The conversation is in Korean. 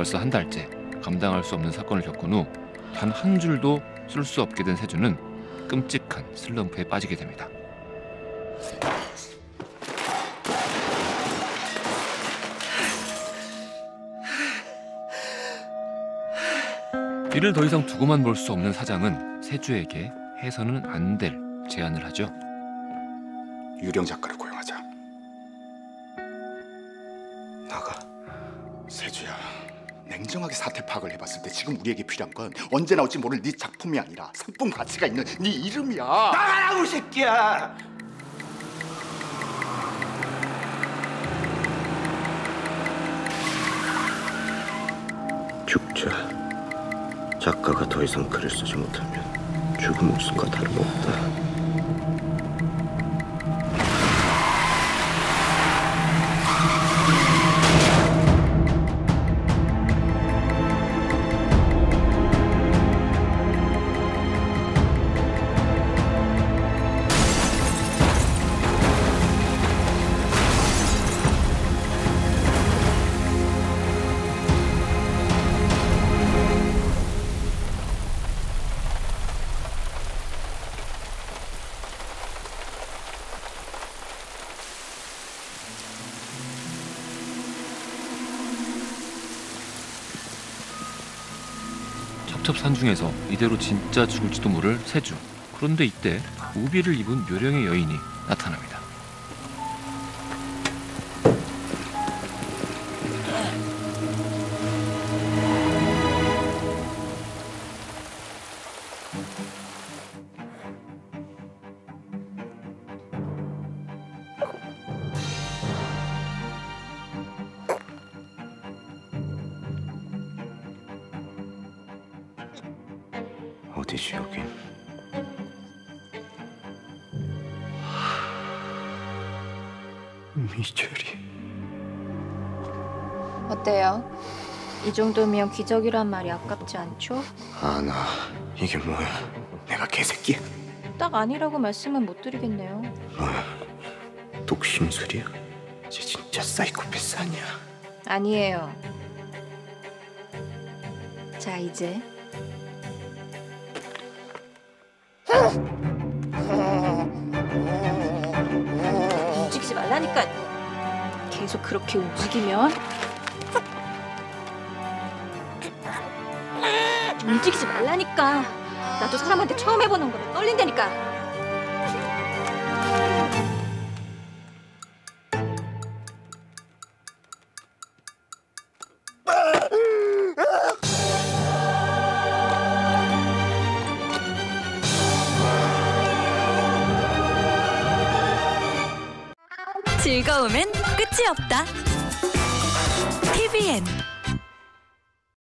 벌써 한 달째 감당할 수 없는 사건을 겪은 후 단 한 줄도 쓸 수 없게 된 세주는 끔찍한 슬럼프에 빠지게 됩니다. 이를 더 이상 두고만 볼 수 없는 사장은 세주에게 해서는 안 될 제안을 하죠. 유령 작가를 고용하자. 나가. 세주야, 냉정하게 사태 파악을 해봤을 때 지금 우리에게 필요한 건 언제 나올지 모를 네 작품이 아니라 상품 가치가 있는 네 이름이야. 나가라고, 이 새끼야. 죽자. 작가가 더 이상 글을 쓰지 못하면 죽은 목숨과 다름없다. 첩첩산중에서 이대로 진짜 죽을지도 모를 세주. 그런데 이때 우비를 입은 묘령의 여인이 나타납니다. 어디지 여긴? 미철이. 어때요? 이 정도면 기적이란 말이 아깝지 않죠? 아나, 이게 뭐야? 내가 개새끼야. 딱 아니라고 말씀은 못 드리겠네요. 뭐야? 독심술이야? 쟤 진짜 사이코패스 아니야? 아니에요. 자, 이제 움직이지 말라니까. 계속 그렇게 움직이면 움직이지 말라니까. 나도 사람한테 처음 해보는 거라 떨린다니까. 즐거움엔 끝이 없다. TVN